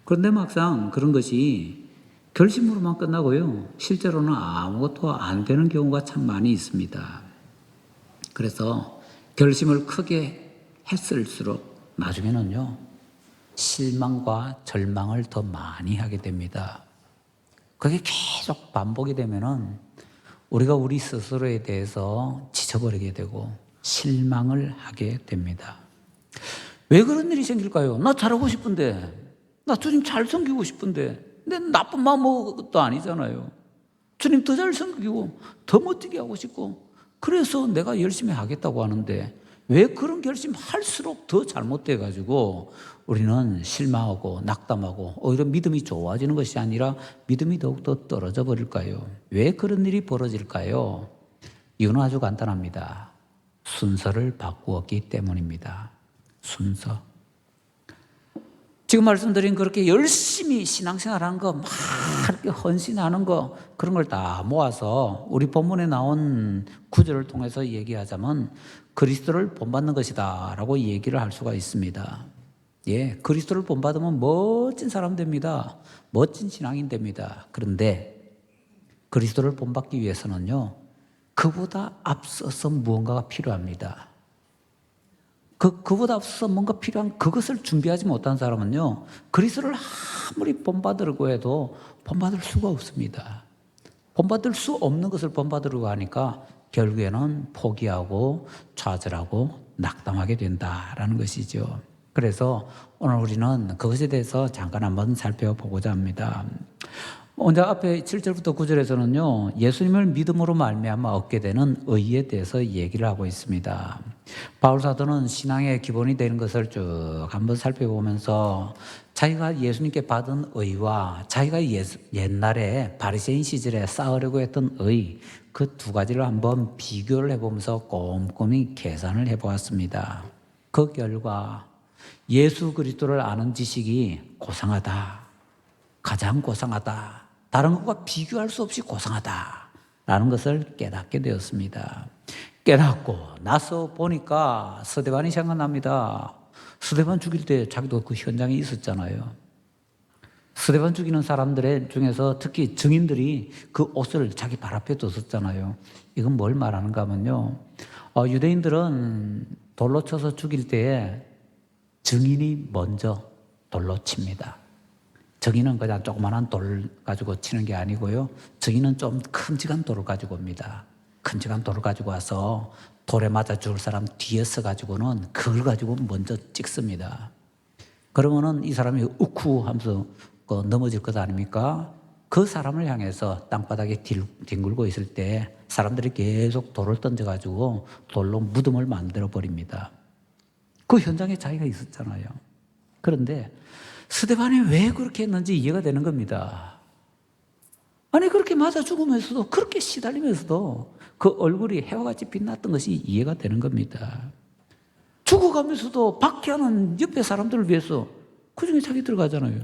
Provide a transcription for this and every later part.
그런데 막상 그런 것이 결심으로만 끝나고요. 실제로는 아무것도 안 되는 경우가 참 많이 있습니다. 그래서 결심을 크게 했을수록 나중에는요, 실망과 절망을 더 많이 하게 됩니다. 그게 계속 반복이 되면은 우리가 우리 스스로에 대해서 지쳐버리게 되고 실망을 하게 됩니다. 왜 그런 일이 생길까요? 나 잘하고 싶은데, 나 주님 잘 섬기고 싶은데, 내 나쁜 마음 먹은 것도 아니잖아요. 주님 더 잘 섬기고 더 멋지게 하고 싶고, 그래서 내가 열심히 하겠다고 하는데 왜 그런 결심 할수록 더 잘못돼가지고 우리는 실망하고 낙담하고 오히려 믿음이 좋아지는 것이 아니라 믿음이 더욱더 떨어져 버릴까요? 왜 그런 일이 벌어질까요? 이유는 아주 간단합니다. 순서를 바꾸었기 때문입니다. 순서. 지금 말씀드린 그렇게 열심히 신앙생활하는 거, 막 이렇게 헌신하는 거, 그런 걸 다 모아서 우리 본문에 나온 구절을 통해서 얘기하자면 그리스도를 본받는 것이다 라고 얘기를 할 수가 있습니다. 예, 그리스도를 본받으면 멋진 사람 됩니다. 멋진 신앙인 됩니다. 그런데 그리스도를 본받기 위해서는요, 그보다 앞서서 무언가가 필요합니다. 그보다 앞서서 뭔가 필요한 그것을 준비하지 못한 사람은요, 그리스도를 아무리 본받으려고 해도 본받을 수가 없습니다. 본받을 수 없는 것을 본받으려고 하니까 결국에는 포기하고 좌절하고 낙담하게 된다라는 것이죠. 그래서 오늘 우리는 그것에 대해서 잠깐 한번 살펴보고자 합니다. 먼저 앞에 7절부터 9절에서는요, 예수님을 믿음으로 말미암아 얻게 되는 의에 대해서 얘기를 하고 있습니다. 바울 사도는 신앙의 기본이 되는 것을 쭉 한번 살펴보면서 자기가 예수님께 받은 의와 자기가 옛날에 바리새인 시절에 쌓으려고 했던 의, 그 두 가지를 한번 비교를 해보면서 꼼꼼히 계산을 해보았습니다. 그 결과 예수 그리스도를 아는 지식이 고상하다, 가장 고상하다, 다른 것과 비교할 수 없이 고상하다라는 것을 깨닫게 되었습니다. 깨닫고 나서 보니까 스데반이 생각납니다. 스데반 죽일 때 자기도 그 현장에 있었잖아요. 스데반 죽이는 사람들 중에서 특히 증인들이 그 옷을 자기 발 앞에 뒀었잖아요. 이건 뭘 말하는가 하면요, 유대인들은 돌로 쳐서 죽일 때에 증인이 먼저 돌로 칩니다. 증인은 그냥 조그만한 돌 가지고 치는 게 아니고요, 증인은 좀 큼직한 돌을 가지고 옵니다. 큼직한 돌을 가지고 와서 돌에 맞아 죽을 사람 뒤에 서가지고는 그걸 가지고 먼저 찍습니다. 그러면은 이 사람이 우쿠 하면서 넘어질 것 아닙니까? 그 사람을 향해서 땅바닥에 뒹굴고 있을 때 사람들이 계속 돌을 던져가지고 돌로 무덤을 만들어 버립니다. 그 현장에 자기가 있었잖아요. 그런데 스데반이 왜 그렇게 했는지 이해가 되는 겁니다. 아니, 그렇게 맞아 죽으면서도, 그렇게 시달리면서도 그 얼굴이 해와 같이 빛났던 것이 이해가 되는 겁니다. 죽어가면서도 박해하는 옆에 사람들을 위해서 그중에 자기 들어가잖아요.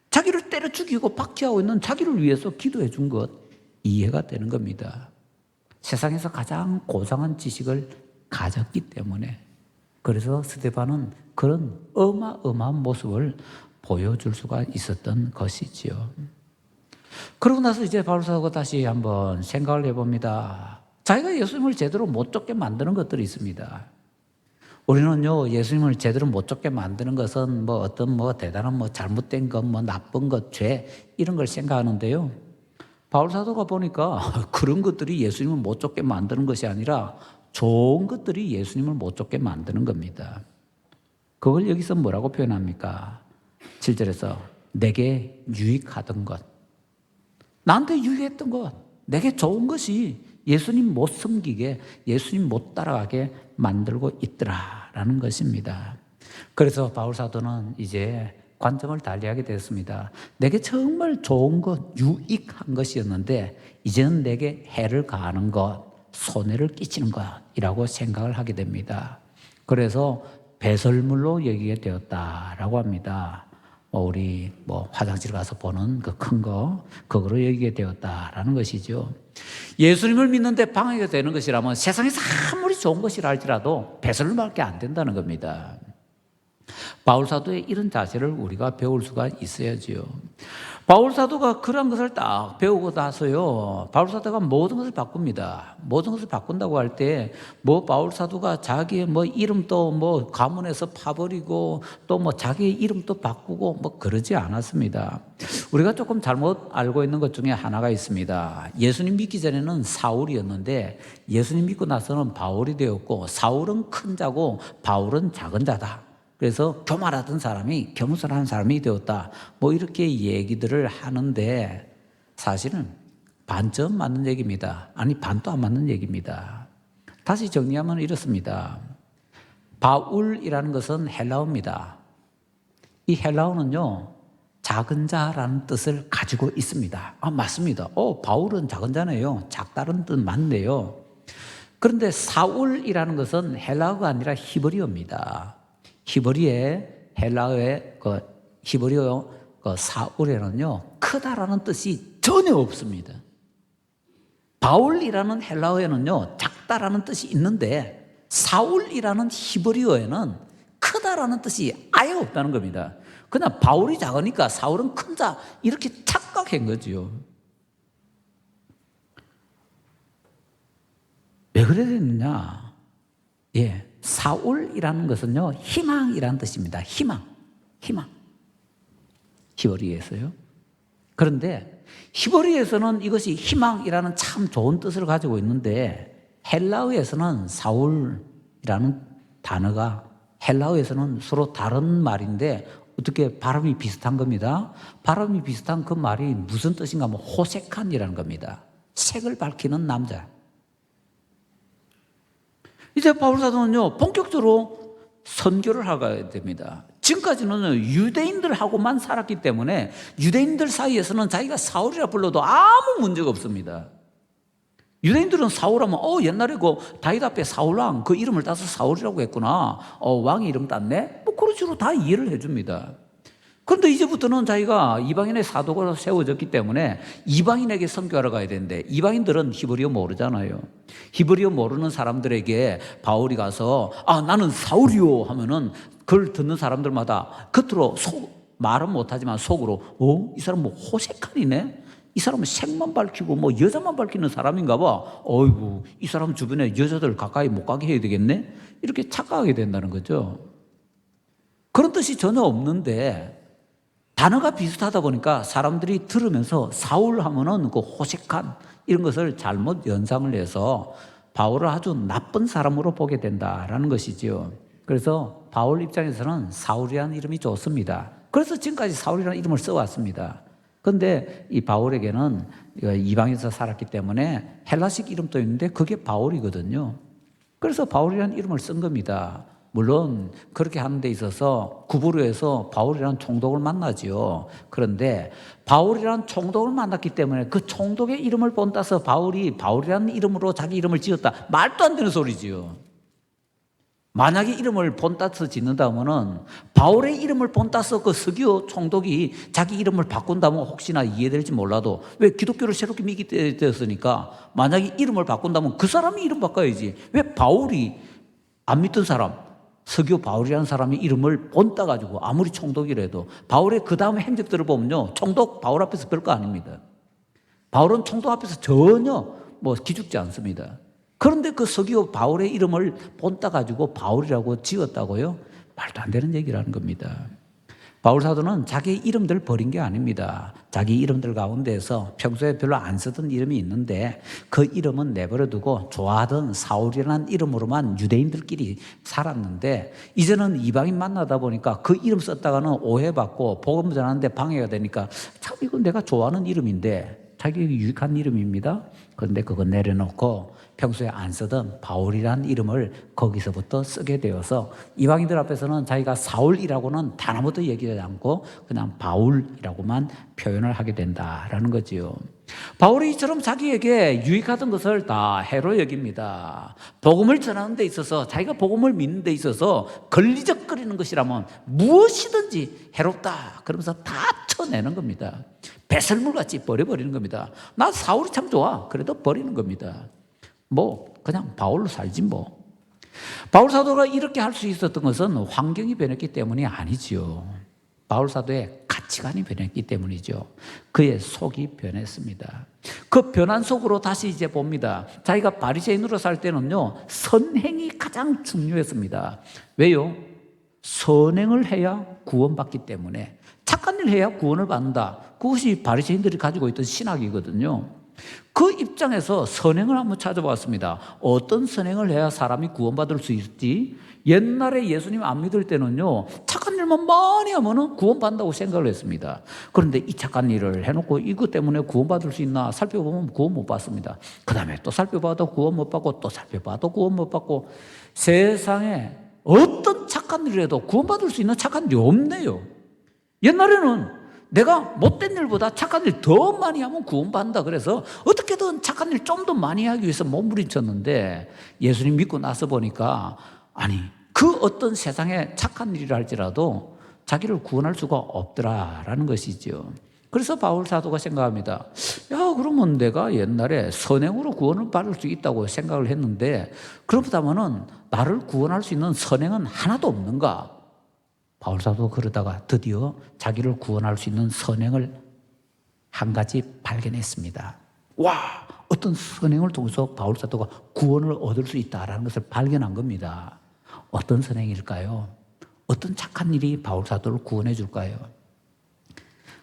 자기를 때려 죽이고 박해하고 있는 자기를 위해서 기도해 준 것, 이해가 되는 겁니다. 세상에서 가장 고상한 지식을 가졌기 때문에. 그래서 스데반은 그런 어마어마한 모습을 보여줄 수가 있었던 것이지요. 그러고 나서 이제 바울 사도가 다시 한번 생각을 해봅니다. 자기가 예수님을 제대로 못 쫓게 만드는 것들이 있습니다. 우리는요, 예수님을 제대로 못 쫓게 만드는 것은 어떤 대단한 잘못된 것, 나쁜 것, 죄, 이런 걸 생각하는데요. 바울 사도가 보니까 그런 것들이 예수님을 못 쫓게 만드는 것이 아니라 좋은 것들이 예수님을 못 쫓게 만드는 겁니다. 그걸 여기서 뭐라고 표현합니까? 7절에서 내게 유익하던 것, 나한테 유익했던 것, 내게 좋은 것이 예수님 못 섬기게, 예수님 못 따라가게 만들고 있더라라는 것입니다. 그래서 바울 사도는 이제 관점을 달리하게 됐습니다. 내게 정말 좋은 것, 유익한 것이었는데 이제는 내게 해를 가하는 것, 손해를 끼치는 것이라고 생각을 하게 됩니다. 그래서 배설물로 여기게 되었다라고 합니다. 우리 화장실 가서 보는 그 큰 거, 그거로 여기게 되었다라는 것이죠. 예수님을 믿는데 방해가 되는 것이라면 세상에서 아무리 좋은 것이라 할지라도 배설물밖에 안 된다는 겁니다. 바울 사도의 이런 자세를 우리가 배울 수가 있어야지요. 바울 사도가 그런 것을 딱 배우고 나서요, 바울 사도가 모든 것을 바꿉니다. 모든 것을 바꾼다고 할 때, 바울 사도가 자기의 이름도 가문에서 파버리고, 또 자기의 이름도 바꾸고, 그러지 않았습니다. 우리가 조금 잘못 알고 있는 것 중에 하나가 있습니다. 예수님 믿기 전에는 사울이었는데, 예수님 믿고 나서는 바울이 되었고, 사울은 큰 자고, 바울은 작은 자다. 그래서 교만하던 사람이 겸손한 사람이 되었다. 이렇게 얘기들을 하는데 사실은 반쯤 맞는 얘기입니다. 아니, 반도 안 맞는 얘기입니다. 다시 정리하면 이렇습니다. 바울이라는 것은 헬라어입니다. 이 헬라어는요, 작은 자라는 뜻을 가지고 있습니다. 맞습니다. 바울은 작은 자네요. 작다는 뜻 맞네요. 그런데 사울이라는 것은 헬라어가 아니라 히브리어입니다. 히브리의 헬라어의 히브리어 사울에는요, 크다라는 뜻이 전혀 없습니다. 바울이라는 헬라어에는요, 작다라는 뜻이 있는데 사울이라는 히브리어에는 크다라는 뜻이 아예 없다는 겁니다. 그냥 바울이 작으니까 사울은 큰 자 이렇게 착각한 거지요. 왜 그래야 됐느냐? 사울이라는 것은요, 희망이라는 뜻입니다. 희망. 히브리어에서요. 그런데 히브리어에서는 이것이 희망이라는 참 좋은 뜻을 가지고 있는데 헬라어에서는 사울이라는 단어가 헬라어에서는 서로 다른 말인데 어떻게 발음이 비슷한 겁니다. 발음이 비슷한 그 말이 무슨 뜻인가 하면 호색한이라는 겁니다. 색을 밝히는 남자. 이제 바울 사도는요, 본격적으로 선교를 하게 됩니다. 지금까지는 유대인들하고만 살았기 때문에 유대인들 사이에서는 자기가 사울이라 불러도 아무 문제가 없습니다. 유대인들은 사울하면 옛날에 다윗 앞에 사울왕 그 이름을 따서 사울이라고 했구나. 왕의 이름 땄네. 그런 식으로 다 이해를 해줍니다. 그런데 이제부터는 자기가 이방인의 사도가 세워졌기 때문에 이방인에게 선교하러 가야 되는데 이방인들은 히브리어 모르잖아요. 히브리어 모르는 사람들에게 바울이 가서 나는 사울이요 하면은 그걸 듣는 사람들마다 겉으로 말은 못하지만 속으로 이 사람 호색한이네. 이 사람은 색만 밝히고 여자만 밝히는 사람인가 봐. 어이구, 이 사람 주변에 여자들 가까이 못 가게 해야 되겠네. 이렇게 착각하게 된다는 거죠. 그런 뜻이 전혀 없는데 단어가 비슷하다 보니까 사람들이 들으면서 사울 하면은 그 호색한 이런 것을 잘못 연상을 해서 바울을 아주 나쁜 사람으로 보게 된다라는 것이지요. 그래서 바울 입장에서는 사울이라는 이름이 좋습니다. 그래서 지금까지 사울이라는 이름을 써왔습니다. 그런데 이 바울에게는 이방에서 살았기 때문에 헬라식 이름도 있는데 그게 바울이거든요. 그래서 바울이라는 이름을 쓴 겁니다. 물론 그렇게 하는 데 있어서 구부로에서 바울이라는 총독을 만나지요. 그런데 바울이라는 총독을 만났기 때문에 그 총독의 이름을 본따서 바울이 바울이라는 이름으로 자기 이름을 지었다. 말도 안 되는 소리지요. 만약에 이름을 본따서 짓는다면은 바울의 이름을 본따서 그 서기오 총독이 자기 이름을 바꾼다면 혹시나 이해될지 몰라도 왜 기독교를 새롭게 믿게 되었으니까 만약에 이름을 바꾼다면 그 사람이 이름 바꿔야지. 왜 바울이 안 믿던 사람 서기오 바울이라는 사람이 이름을 본따 가지고 아무리 총독이라도 바울의 그 다음 행적들을 보면요, 총독 바울 앞에서 별거 아닙니다. 바울은 총독 앞에서 전혀 기죽지 않습니다. 그런데 그 서기오 바울의 이름을 본따 가지고 바울이라고 지었다고요? 말도 안 되는 얘기라는 겁니다. 바울 사도는 자기 이름들 버린 게 아닙니다. 자기 이름들 가운데에서 평소에 별로 안 쓰던 이름이 있는데 그 이름은 내버려두고 좋아하던 사울이라는 이름으로만 유대인들끼리 살았는데 이제는 이방인 만나다 보니까 그 이름 썼다가는 오해받고 복음 전하는데 방해가 되니까 참 이건 내가 좋아하는 이름인데 자기에게 유익한 이름입니다. 그런데 그거 내려놓고 평소에 안 쓰던 바울이라는 이름을 거기서부터 쓰게 되어서 이방인들 앞에서는 자기가 사울이라고는 단 아무것도 얘기하지 않고 그냥 바울이라고만 표현을 하게 된다라는 거지요. 바울이 이처럼 자기에게 유익하던 것을 다 해로 여깁니다. 복음을 전하는 데 있어서 자기가 복음을 믿는 데 있어서 걸리적거리는 것이라면 무엇이든지 해롭다 그러면서 다 쳐내는 겁니다. 배설물같이 버려버리는 겁니다. 나 사울이 참 좋아. 그래도 버리는 겁니다. 그냥 바울로 살지 뭐. 바울 사도가 이렇게 할 수 있었던 것은 환경이 변했기 때문이 아니지요. 바울 사도의 가치관이 변했기 때문이죠. 그의 속이 변했습니다. 그 변한 속으로 다시 이제 봅니다. 자기가 바리새인으로 살 때는요, 선행이 가장 중요했습니다. 왜요? 선행을 해야 구원받기 때문에, 착한 일 해야 구원을 받는다. 그것이 바리새인들이 가지고 있던 신학이거든요. 그 입장에서 선행을 한번 찾아봤습니다. 어떤 선행을 해야 사람이 구원받을 수 있지? 옛날에 예수님 안 믿을 때는요, 착한 일만 많이 하면 구원받는다고 생각을 했습니다. 그런데 이 착한 일을 해놓고 이것 때문에 구원받을 수 있나 살펴보면 구원 못 받습니다. 그 다음에 또 살펴봐도 구원 못 받고, 또 살펴봐도 구원 못 받고, 세상에 어떤 착한 일을 해도 구원받을 수 있는 착한 일이 없네요. 옛날에는 내가 못된 일보다 착한 일 더 많이 하면 구원받는다. 그래서 어떻게든 착한 일 좀 더 많이 하기 위해서 몸부림쳤는데, 예수님 믿고 나서 보니까 아니, 그 어떤 세상에 착한 일이라 할지라도 자기를 구원할 수가 없더라라는 것이죠. 그래서 바울 사도가 생각합니다. 야, 그러면 내가 옛날에 선행으로 구원을 받을 수 있다고 생각을 했는데, 그렇다면은 나를 구원할 수 있는 선행은 하나도 없는가? 바울 사도가 그러다가 드디어 자기를 구원할 수 있는 선행을 한 가지 발견했습니다. 와, 어떤 선행을 통해서 바울 사도가 구원을 얻을 수 있다라는 것을 발견한 겁니다. 어떤 선행일까요? 어떤 착한 일이 바울 사도를 구원해 줄까요?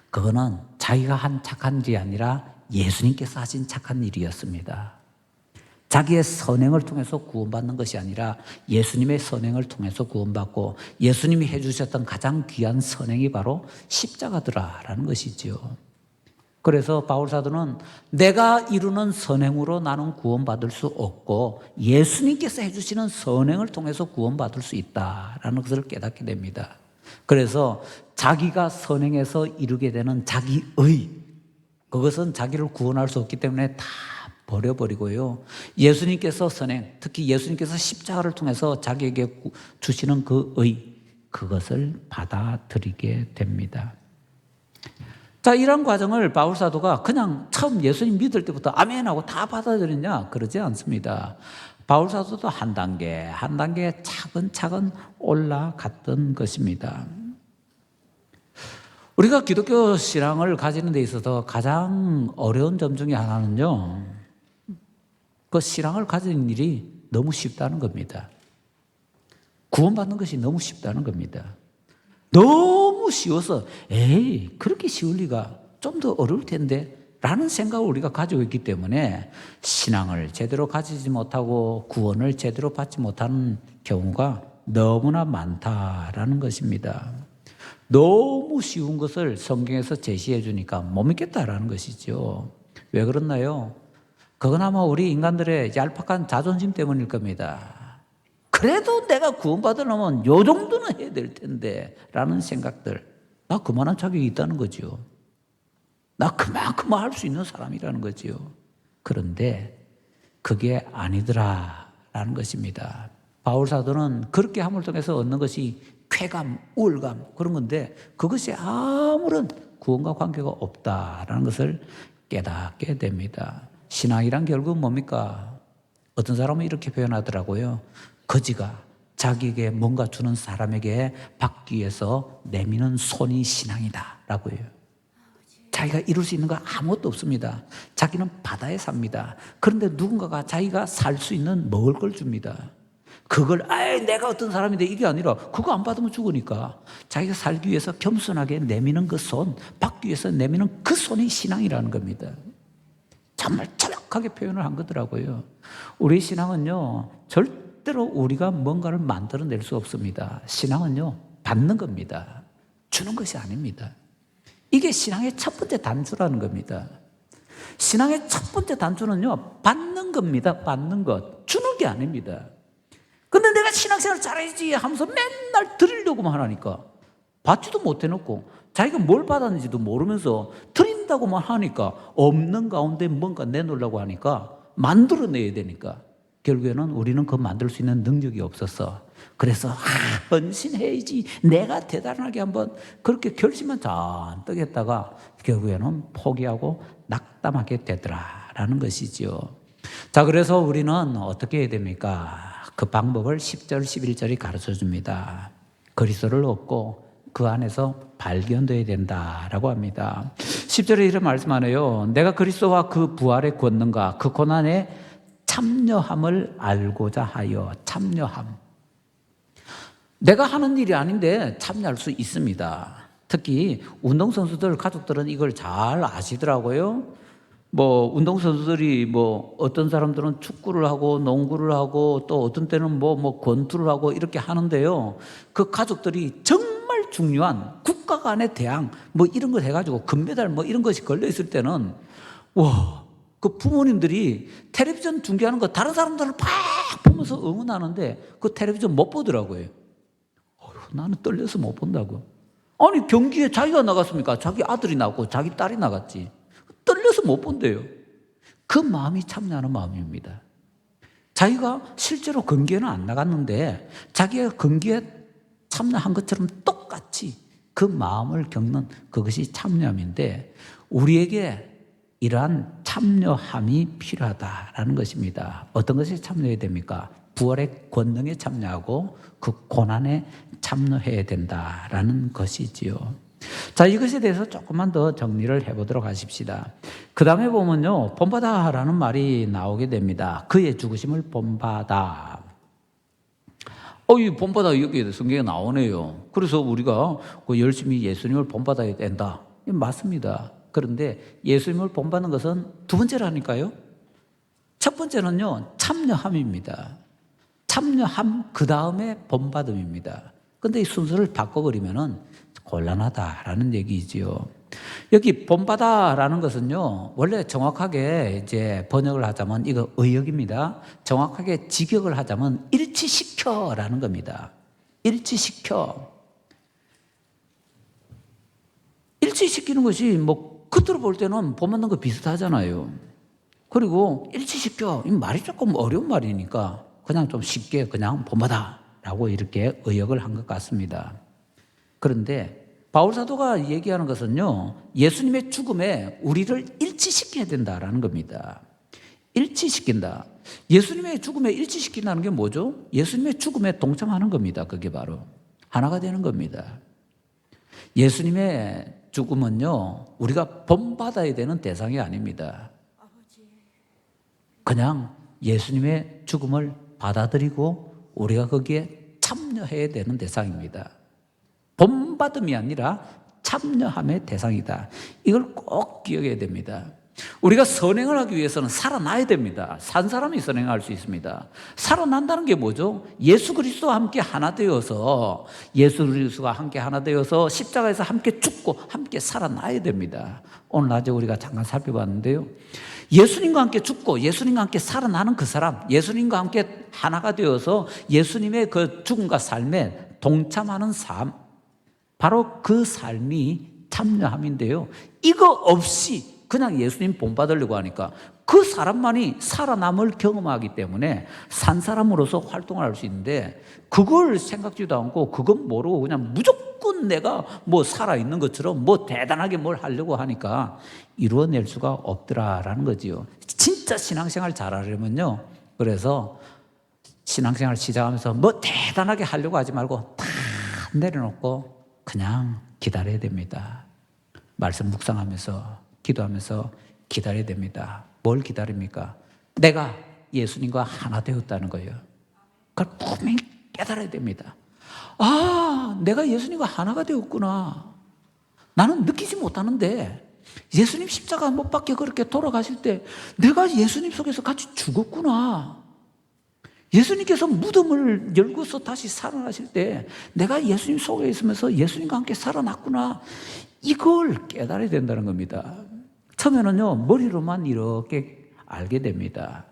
그거는 자기가 한 착한 일이 아니라 예수님께서 하신 착한 일이었습니다. 자기의 선행을 통해서 구원받는 것이 아니라 예수님의 선행을 통해서 구원받고, 예수님이 해주셨던 가장 귀한 선행이 바로 십자가더라라는 것이죠. 그래서 바울 사도는 내가 이루는 선행으로 나는 구원받을 수 없고 예수님께서 해주시는 선행을 통해서 구원받을 수 있다라는 것을 깨닫게 됩니다. 그래서 자기가 선행해서 이루게 되는 자기의, 그것은 자기를 구원할 수 없기 때문에 다 버려버리고요, 예수님께서 선행, 특히 예수님께서 십자가를 통해서 자기에게 주시는 그 의, 그것을 받아들이게 됩니다. 자, 이런 과정을 바울 사도가 그냥 처음 예수님 믿을 때부터 아멘하고 다 받아들이냐? 그러지 않습니다. 바울 사도도 한 단계 한 단계 차근차근 올라갔던 것입니다. 우리가 기독교 신앙을 가지는 데 있어서 가장 어려운 점 중에 하나는요, 그 신앙을 가지는 일이 너무 쉽다는 겁니다. 구원받는 것이 너무 쉽다는 겁니다. 너무 쉬워서 에이, 그렇게 쉬울 리가, 좀 더 어려울 텐데 라는 생각을 우리가 가지고 있기 때문에 신앙을 제대로 가지지 못하고 구원을 제대로 받지 못하는 경우가 너무나 많다라는 것입니다. 너무 쉬운 것을 성경에서 제시해 주니까 못 믿겠다라는 것이죠. 왜 그렇나요? 그건 아마 우리 인간들의 얄팍한 자존심 때문일 겁니다. 그래도 내가 구원받으려면 요 정도는 해야 될 텐데 라는 생각들. 나 그만한 자격이 있다는 거죠. 나 그만큼 할 수 있는 사람이라는 거죠. 그런데 그게 아니더라라는 것입니다. 바울 사도는 그렇게 함을 통해서 얻는 것이 쾌감, 우월감 그런 건데, 그것이 아무런 구원과 관계가 없다라는 것을 깨닫게 됩니다. 신앙이란 결국은 뭡니까? 어떤 사람은 이렇게 표현하더라고요. 거지가 자기에게 뭔가 주는 사람에게 받기 위해서 내미는 손이 신앙이다 라고 해요. 자기가 이룰 수 있는 거 아무것도 없습니다. 자기는 바다에 삽니다. 그런데 누군가가 자기가 살 수 있는 먹을 걸 줍니다. 그걸 내가 어떤 사람인데 이게 아니라 그거 안 받으면 죽으니까 자기가 살기 위해서 겸손하게 내미는 그 손, 받기 위해서 내미는 그 손이 신앙이라는 겁니다. 정말 정확하게 표현을 한 거더라고요. 우리 신앙은요, 절대로 우리가 뭔가를 만들어낼 수 없습니다. 신앙은요, 받는 겁니다. 주는 것이 아닙니다. 이게 신앙의 첫 번째 단추라는 겁니다. 신앙의 첫 번째 단추는요, 받는 겁니다. 받는 것. 주는 게 아닙니다. 근데 내가 신앙생활 잘해야지 하면서 맨날 드리려고만 하니까 받지도 못해놓고 자기가 뭘 받았는지도 모르면서 드린다고만 하니까 없는 가운데 뭔가 내놓으려고 하니까 만들어내야 되니까 결국에는 우리는 그거 만들 수 있는 능력이 없었어. 그래서 헌신해야지, 내가 대단하게 한번 그렇게 결심만 잔뜩 했다가 결국에는 포기하고 낙담하게 되더라라는 것이죠. 자, 그래서 우리는 어떻게 해야 됩니까? 그 방법을 10절, 11절이 가르쳐 줍니다. 그리스도를 얻고 그 안에서 발견되어야 된다라고 합니다. 10절에 이런 말씀하네요. 내가 그리스도와 그 부활의 권능과 그 고난에 참여함을 알고자 하여. 참여함. 내가 하는 일이 아닌데 참여할 수 있습니다. 특히 운동선수들 가족들은 이걸 잘 아시더라고요. 운동선수들이 어떤 사람들은 축구를 하고 농구를 하고 또 어떤 때는 권투를 하고 이렇게 하는데요. 그 가족들이 정말 중요한 국가 간의 대항 이런 걸 해가지고 금메달 이런 것이 걸려 있을 때는 그 부모님들이 텔레비전 중계하는 거 다른 사람들을 팍 보면서 응원하는데 그 텔레비전 못 보더라고요. 나는 떨려서 못 본다고. 아니 경기에 자기가 나갔습니까? 자기 아들이 나갔고 자기 딸이 나갔지. 떨려서 못 본대요. 그 마음이 참여하는 마음입니다. 자기가 실제로 경기에는 안 나갔는데 자기가 경기에 참여한 것처럼 똑같이 그 마음을 겪는 그것이 참여함인데 우리에게 이러한 참여함이 필요하다라는 것입니다. 어떤 것에 참여해야 됩니까? 부활의 권능에 참여하고 그 고난에 참여해야 된다라는 것이지요. 자, 이것에 대해서 조금만 더 정리를 해보도록 하십시다. 그 다음에 보면요, 본받아라는 말이 나오게 됩니다. 그의 죽으심을 본받아. 이 본받아 여기 성경에 나오네요. 그래서 우리가 열심히 예수님을 본받아야 된다. 맞습니다. 그런데 예수님을 본받는 것은 두 번째라니까요. 첫 번째는요, 참여함입니다. 참여함, 그 다음에 본받음입니다. 근데 이 순서를 바꿔버리면은 곤란하다라는 얘기지요. 여기 본받아라는 것은요, 원래 정확하게 이제 번역을 하자면 이거 의역입니다. 정확하게 직역을 하자면 일치시켜라는 겁니다. 일치시켜. 일치시키는 것이 겉으로 볼 때는 본받는 거 비슷하잖아요. 그리고 일치시켜. 이 말이 조금 어려운 말이니까 그냥 좀 쉽게 그냥 본받아라고 이렇게 의역을 한 것 같습니다. 그런데 바울 사도가 얘기하는 것은요, 예수님의 죽음에 우리를 일치시켜야 된다라는 겁니다. 일치시킨다. 예수님의 죽음에 일치시킨다는 게 뭐죠? 예수님의 죽음에 동참하는 겁니다. 그게 바로 하나가 되는 겁니다. 예수님의 죽음은요, 우리가 본받아야 되는 대상이 아닙니다. 그냥 예수님의 죽음을 받아들이고 우리가 거기에 참여해야 되는 대상입니다. 본받음이 아니라 참여함의 대상이다. 이걸 꼭 기억해야 됩니다. 우리가 선행을 하기 위해서는 살아나야 됩니다. 산 사람이 선행할 수 있습니다. 살아난다는 게 뭐죠? 예수 그리스도와 함께 하나 되어서 십자가에서 함께 죽고 함께 살아나야 됩니다. 오늘 낮에 우리가 잠깐 살펴봤는데요. 예수님과 함께 죽고 예수님과 함께 살아나는 그 사람, 예수님과 함께 하나가 되어서 예수님의 그 죽음과 삶에 동참하는 삶, 바로 그 삶이 참여함인데요. 이거 없이 그냥 예수님 본받으려고 하니까 그 사람만이 살아남을 경험하기 때문에 산 사람으로서 활동을 할 수 있는데 그걸 생각지도 않고 그건 모르고 그냥 무조건 내가 살아있는 것처럼 대단하게 뭘 하려고 하니까 이루어낼 수가 없더라라는 거지요. 진짜 신앙생활 잘하려면요. 그래서 신앙생활 시작하면서 대단하게 하려고 하지 말고 다 내려놓고 그냥 기다려야 됩니다. 말씀 묵상하면서 기도하면서 기다려야 됩니다. 뭘 기다립니까? 내가 예수님과 하나 되었다는 거예요. 그걸 분명히 깨달아야 됩니다. 내가 예수님과 하나가 되었구나. 나는 느끼지 못하는데 예수님 십자가 못 박혀 그렇게 돌아가실 때 내가 예수님 속에서 같이 죽었구나. 예수님께서 무덤을 열고서 다시 살아나실 때 내가 예수님 속에 있으면서 예수님과 함께 살아났구나. 이걸 깨달아야 된다는 겁니다. 처음에는요, 머리로만 이렇게 알게 됩니다.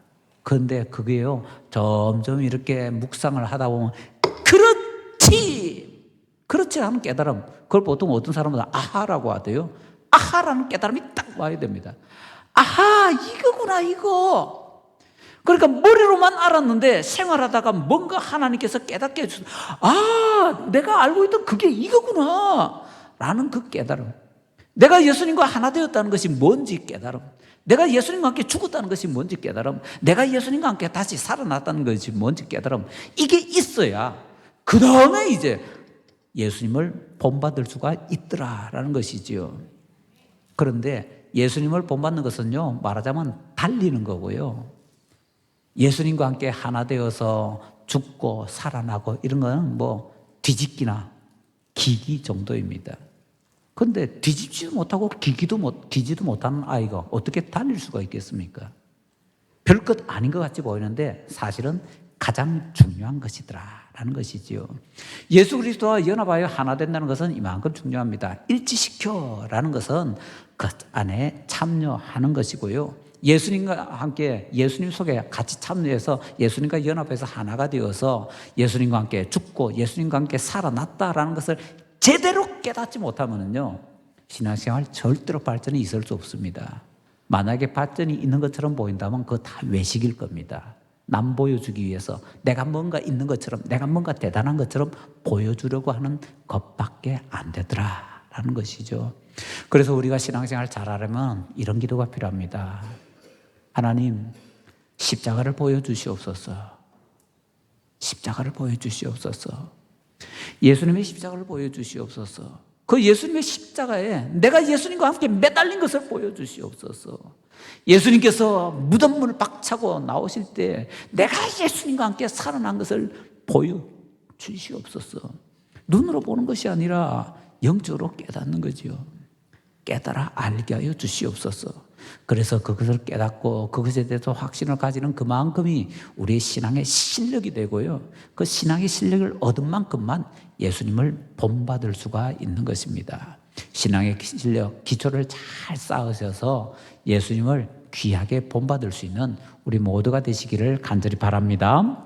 그런데 그게요, 점점 이렇게 묵상을 하다 보면 그렇지 않은 깨달음, 그걸 보통 어떤 사람은 아하라고 하대요. 아하라는 깨달음이 딱 와야 됩니다. 아하, 이거구나, 이거. 그러니까 머리로만 알았는데 생활하다가 뭔가 하나님께서 깨닫게 해주셔서 내가 알고 있던 그게 이거구나 라는 그 깨달음, 내가 예수님과 하나 되었다는 것이 뭔지 깨달음, 내가 예수님과 함께 죽었다는 것이 뭔지 깨달음, 내가 예수님과 함께 다시 살아났다는 것이 뭔지 깨달음, 이게 있어야 그 다음에 이제 예수님을 본받을 수가 있더라라는 것이지요. 그런데 예수님을 본받는 것은요, 말하자면 달리는 거고요. 예수님과 함께 하나 되어서 죽고 살아나고 이런 건 뭐 뒤집기나 기기 정도입니다. 그런데 뒤집지도 못하고 기지도 못하는 아이가 어떻게 달릴 수가 있겠습니까? 별것 아닌 것 같이 보이는데 사실은 가장 중요한 것이더라라는 것이지요. 예수 그리스도와 연합하여 하나 된다는 것은 이만큼 중요합니다. 일치시켜라는 것은 그 안에 참여하는 것이고요. 예수님과 함께 예수님 속에 같이 참여해서 예수님과 연합해서 하나가 되어서 예수님과 함께 죽고 예수님과 함께 살아났다라는 것을 제대로 깨닫지 못하면요, 신앙생활 절대로 발전이 있을 수 없습니다. 만약에 발전이 있는 것처럼 보인다면 그거 다 외식일 겁니다. 남 보여주기 위해서 내가 뭔가 있는 것처럼, 내가 뭔가 대단한 것처럼 보여주려고 하는 것밖에 안 되더라라는 것이죠. 그래서 우리가 신앙생활 잘하려면 이런 기도가 필요합니다. 하나님, 십자가를 보여주시옵소서. 십자가를 보여주시옵소서. 예수님의 십자가를 보여주시옵소서. 그 예수님의 십자가에 내가 예수님과 함께 매달린 것을 보여주시옵소서. 예수님께서 무덤문을 박차고 나오실 때 내가 예수님과 함께 살아난 것을 보여주시옵소서. 눈으로 보는 것이 아니라 영적으로 깨닫는 거지요. 깨달아 알게 하여 주시옵소서. 그래서 그것을 깨닫고 그것에 대해서 확신을 가지는 그만큼이 우리의 신앙의 실력이 되고요, 그 신앙의 실력을 얻은 만큼만 예수님을 본받을 수가 있는 것입니다. 신앙의 실력, 기초를 잘 쌓으셔서 예수님을 귀하게 본받을 수 있는 우리 모두가 되시기를 간절히 바랍니다.